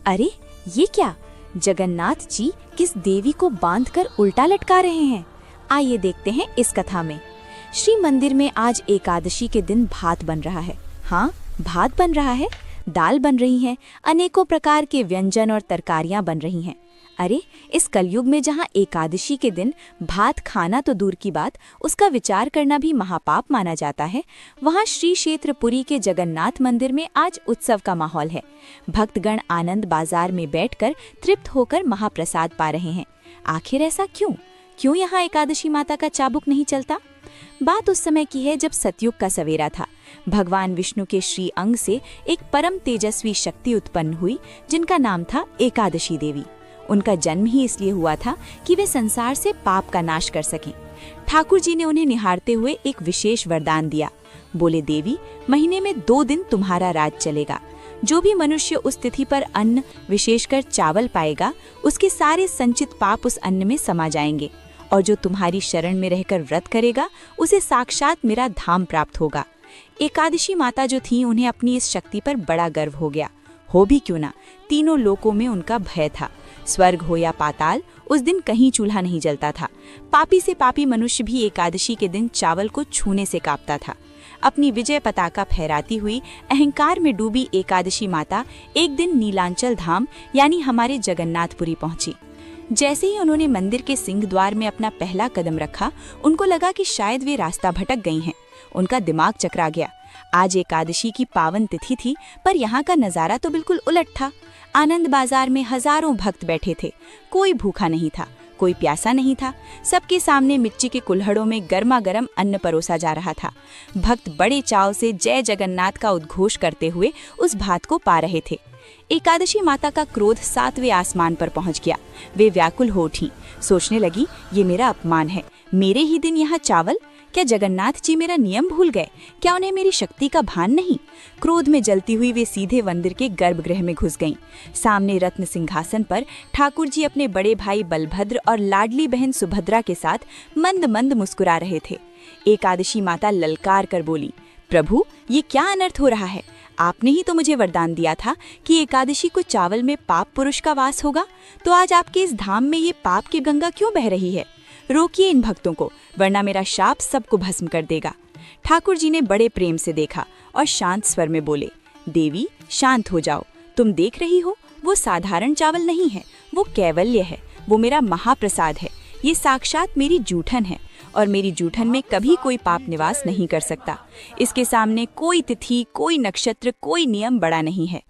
अरे ये क्या, जगन्नाथ जी किस देवी को बांधकर उल्टा लटका रहे हैं? आइए देखते हैं इस कथा में। श्री मंदिर में आज एकादशी के दिन भात बन रहा है। हाँ, भात बन रहा है, दाल बन रही है, अनेकों प्रकार के व्यंजन और तरकारियां बन रही हैं। अरे, इस कलयुग में जहाँ एकादशी के दिन भात खाना तो दूर की बात, उसका विचार करना भी महापाप माना जाता है, वहाँ श्री क्षेत्र पुरी के जगन्नाथ मंदिर में आज उत्सव का माहौल है। भक्तगण आनंद बाजार में बैठकर तृप्त होकर महाप्रसाद पा रहे हैं। आखिर ऐसा क्यों यहाँ एकादशी माता का चाबुक नहीं चलता? बात उस समय की है जब सतयुग का सवेरा था। भगवान विष्णु के श्री अंग से एक परम तेजस्वी शक्ति उत्पन्न हुई, जिनका नाम था एकादशी देवी। उनका जन्म ही इसलिए हुआ था कि वे संसार से पाप का नाश कर सकें। ठाकुर जी ने उन्हें निहारते हुए एक विशेष वरदान दिया। बोले, देवी, महीने में 2 दिन तुम्हारा राज चलेगा। जो भी मनुष्य उस तिथि पर अन्न, विशेषकर चावल पाएगा, उसके सारे संचित पाप उस अन्न में समा जाएंगे, और जो तुम्हारी शरण में रहकर व्रत करेगा, उसे साक्षात मेरा धाम प्राप्त होगा। एकादशी माता जो थी, उन्हें अपनी इस शक्ति पर बड़ा गर्व हो गया। हो भी क्यों ना, तीनों लोकों में उनका भय था। स्वर्ग हो या पाताल, उस दिन कहीं चूल्हा नहीं जलता था। पापी से पापी मनुष्य भी एकादशी के दिन चावल को छूने से कांपता था। अपनी विजय पताका फहराती हुई अहंकार में डूबी एकादशी माता एक दिन नीलांचल धाम यानी हमारे जगन्नाथपुरी पहुंची। जैसे ही उन्होंने मंदिर के सिंह द्वार में अपना पहला कदम रखा, उनको लगा कि शायद वे रास्ता भटक गई हैं। उनका दिमाग चकरा गया। आज एकादशी की पावन तिथि थी, पर यहाँ का नजारा तो बिल्कुल उलट था। आनंद बाजार में हजारों भक्त बैठे थे। कोई भूखा नहीं था, कोई प्यासा नहीं था। सबके सामने मिट्टी के कुल्हड़ों में गर्मा गर्म अन्न परोसा जा रहा था। भक्त बड़े चाव से जय जगन्नाथ का उद्घोष करते हुए उस भात को पा रहे थे। एकादशी माता का क्रोध 7वें आसमान पर पहुंच गया। वे व्याकुल हो उठी, सोचने लगी, ये मेरा अपमान है। मेरे ही दिन यहाँ चावल? क्या जगन्नाथ जी मेरा नियम भूल गए? क्या उन्हें मेरी शक्ति का भान नहीं? क्रोध में जलती हुई वे सीधे मंदिर के गर्भगृह में घुस गईं। सामने रत्न सिंहासन पर ठाकुर जी अपने बड़े भाई बलभद्र और लाडली बहन सुभद्रा के साथ मंद मंद मुस्कुरा रहे थे। एकादशी माता ललकार कर बोली, प्रभु, ये क्या अनर्थ हो रहा है? आपने ही तो मुझे वरदान दिया था कि एकादशी को चावल में पाप पुरुष का वास होगा, तो आज आपके इस धाम में ये पाप की गंगा क्यों बह रही है? रोकिए इन भक्तों को, वरना मेरा शाप सबको भस्म कर देगा। ठाकुर जी ने बड़े प्रेम से देखा और शांत स्वर में बोले, देवी, शांत हो जाओ। तुम देख रही हो, वो साधारण चावल नहीं है, वो कैवल्य है, वो मेरा महाप्रसाद है। ये साक्षात मेरी जूठन है, और मेरी जूठन में कभी कोई पाप निवास नहीं कर सकता। इसके सामने कोई तिथि, कोई नक्षत्र, कोई नियम बड़ा नहीं है।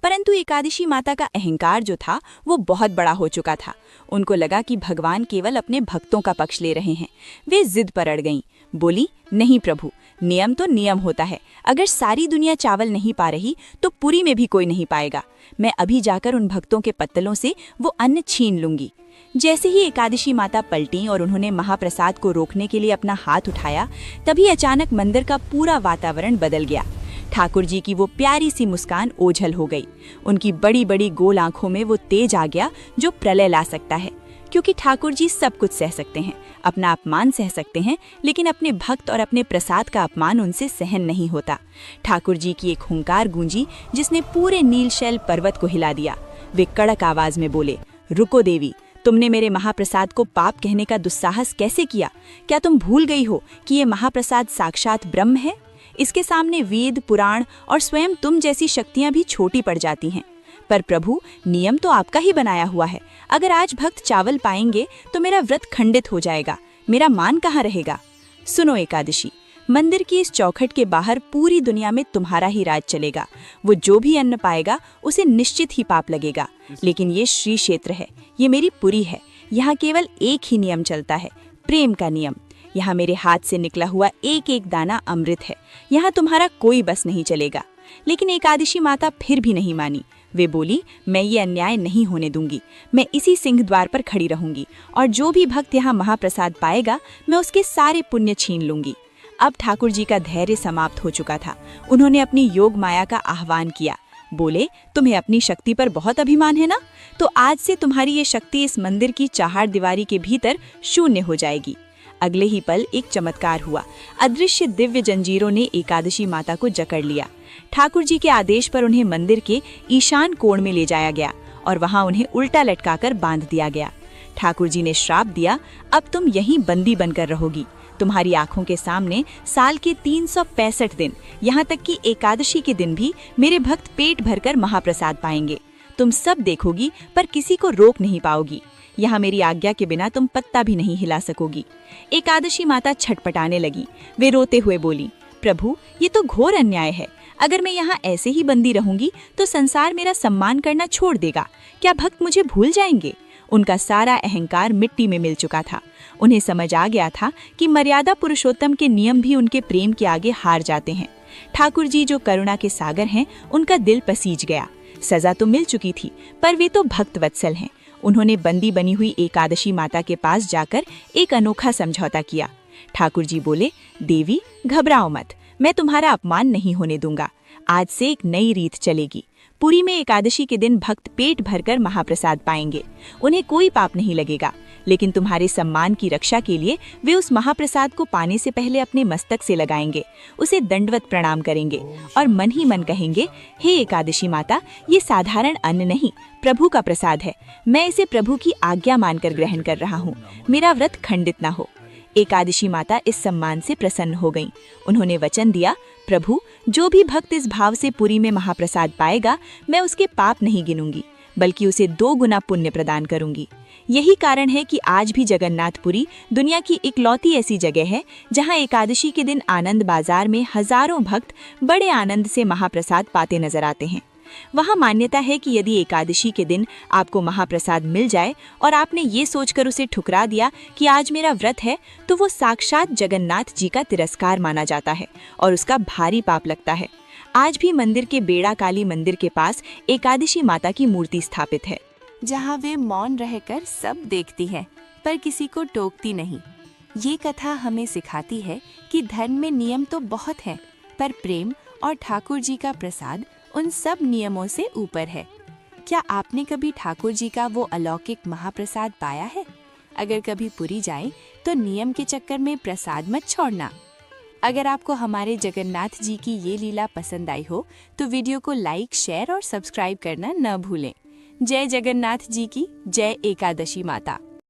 परंतु एकादशी माता का अहंकार जो था, वो बहुत बड़ा हो चुका था। उनको लगा कि भगवान केवल अपने भक्तों का पक्ष ले रहे हैं। वे जिद पर अड़ गईं। बोली, नहीं प्रभु, नियम तो नियम होता है। अगर सारी दुनिया चावल नहीं पा रही, तो पुरी में भी कोई नहीं पाएगा। मैं अभी जाकर उन भक्तों के पत्तलों से वो अन्न छीन लूंगी। जैसे ही एकादशी माता पलटी और उन्होंने महाप्रसाद को रोकने के लिए अपना हाथ उठाया, तभी अचानक मंदिर का पूरा वातावरण बदल गया। ठाकुर जी की वो प्यारी सी मुस्कान ओझल हो गई। उनकी बड़ी बड़ी गोल आंखों में वो तेज आ गया जो प्रलय ला सकता है। क्योंकि ठाकुर जी सब कुछ सह सकते हैं, अपना अपमान सह सकते हैं, लेकिन अपने भक्त और अपने प्रसाद का अपमान उनसे सहन नहीं होता। ठाकुर जी की एक हुंकार गूंजी जिसने पूरे नीलशैल पर्वत को हिला दिया। वे कड़क आवाज में बोले, रुको देवी, तुमने मेरे महाप्रसाद को पाप कहने का दुस्साहस कैसे किया? क्या तुम भूल गई हो कि ये महाप्रसाद साक्षात ब्रह्म है? इसके सामने वेद, पुराण और स्वयं तुम जैसी शक्तियां भी छोटी पड़ जाती हैं। पर प्रभु, नियम तो आपका ही बनाया हुआ है। अगर आज भक्त चावल पाएंगे तो मेरा व्रत खंडित हो जाएगा। मेरा मान कहाँ रहेगा? सुनो एकादशी, मंदिर की इस चौखट के बाहर पूरी दुनिया में तुम्हारा ही राज चलेगा। वो जो भी अन्न पाएगा उसे निश्चित ही पाप लगेगा। लेकिन ये श्री क्षेत्र है, ये मेरी पुरी है। यहाँ केवल एक ही नियम चलता है, प्रेम का नियम। यहाँ मेरे हाथ से निकला हुआ एक एक दाना अमृत है। यहाँ तुम्हारा कोई बस नहीं चलेगा। लेकिन एकादशी माता फिर भी नहीं मानी। वे बोली, मैं ये अन्याय नहीं होने दूंगी। मैं इसी सिंह द्वार पर खड़ी रहूंगी, और जो भी भक्त यहाँ महाप्रसाद पाएगा, मैं उसके सारे पुण्य छीन लूंगी। अब ठाकुर जी का धैर्य समाप्त हो चुका था। उन्होंने अपनी योग माया का आह्वान किया। बोले, तुम्हें अपनी शक्ति पर बहुत अभिमान है ना? तो आज से तुम्हारी ये शक्ति इस मंदिर की चार दीवारी के भीतर शून्य हो जाएगी। अगले ही पल एक चमत्कार हुआ। अदृश्य दिव्य जंजीरों ने एकादशी माता को जकड़ लिया। ठाकुर जी के आदेश पर उन्हें मंदिर के ईशान कोण में ले जाया गया और वहां उन्हें उल्टा लटकाकर बांध दिया गया। ठाकुर जी ने श्राप दिया, अब तुम यहीं बंदी बनकर रहोगी। तुम्हारी आंखों के सामने साल के 365 दिन, यहाँ तक कि एकादशी के दिन भी मेरे भक्त पेट भरकर महाप्रसाद पाएंगे। तुम सब देखोगी पर किसी को रोक नहीं पाओगी। यहाँ मेरी आज्ञा के बिना तुम पत्ता भी नहीं हिला सकोगी। एकादशी माता छटपटाने लगी। वे रोते हुए बोली, प्रभु, ये तो घोर अन्याय है। अगर मैं यहाँ ऐसे ही बंदी रहूंगी तो संसार मेरा सम्मान करना छोड़ देगा। क्या भक्त मुझे भूल जाएंगे? उनका सारा अहंकार मिट्टी में मिल चुका था। उन्हें समझ आ गया था कि मर्यादा पुरुषोत्तम के नियम भी उनके प्रेम के आगे हार जाते हैं। ठाकुर जी जो करुणा के सागर हैं, उनका दिल पसीज गया। सजा तो मिल चुकी थी, पर वे तो भक्त वत्सल हैं। उन्होंने बंदी बनी हुई एकादशी माता के पास जाकर एक अनोखा समझौता किया। ठाकुर जी बोले, देवी घबराओ मत, मैं तुम्हारा अपमान नहीं होने दूंगा। आज से एक नई रीत चलेगी। पुरी में एकादशी के दिन भक्त पेट भरकर महाप्रसाद पाएंगे। उन्हें कोई पाप नहीं लगेगा, लेकिन तुम्हारे सम्मान की रक्षा के लिए वे उस महाप्रसाद को पाने से पहले अपने मस्तक से लगाएंगे, उसे दंडवत प्रणाम करेंगे और मन ही मन कहेंगे, हे एकादशी माता, ये साधारण अन्न नहीं, प्रभु का प्रसाद है। मैं इसे प्रभु की आज्ञा मानकर ग्रहण कर रहा हूँ। मेरा व्रत खंडित न हो। एकादशी माता इस सम्मान से प्रसन्न हो गईं। उन्होंने वचन दिया, प्रभु, जो भी भक्त इस भाव से पुरी में महाप्रसाद पाएगा, मैं उसके पाप नहीं गिनूंगी, बल्कि उसे 2 गुना पुण्य प्रदान करूंगी। यही कारण है कि आज भी जगन्नाथपुरी दुनिया की इकलौती ऐसी जगह है जहां एकादशी के दिन आनंद बाजार में हजारों भक्त बड़े आनंद से महाप्रसाद पाते नजर आते हैं। वहां मान्यता है कि यदि एकादशी के दिन आपको महाप्रसाद मिल जाए और आपने ये सोचकर उसे ठुकरा दिया कि आज मेरा व्रत है, तो वो साक्षात जगन्नाथ जी का तिरस्कार माना जाता है और उसका भारी पाप लगता है। आज भी मंदिर के बेड़ा काली मंदिर के पास एकादशी माता की मूर्ति स्थापित है, जहाँ वे मौन रहकर सब देखती हैं, पर किसी को टोकती नहीं। ये कथा हमें सिखाती है कि धर्म में नियम तो बहुत हैं, पर प्रेम और ठाकुर जी का प्रसाद उन सब नियमों से ऊपर है। क्या आपने कभी ठाकुर जी का वो अलौकिक महाप्रसाद पाया है? अगर कभी पुरी जाए तो नियम के चक्कर में प्रसाद मत छोड़ना। अगर आपको हमारे जगन्नाथ जी की ये लीला पसंद आई हो तो वीडियो को लाइक, शेयर और सब्सक्राइब करना न भूलें। जय जगन्नाथ जी की जय। एकादशी माता।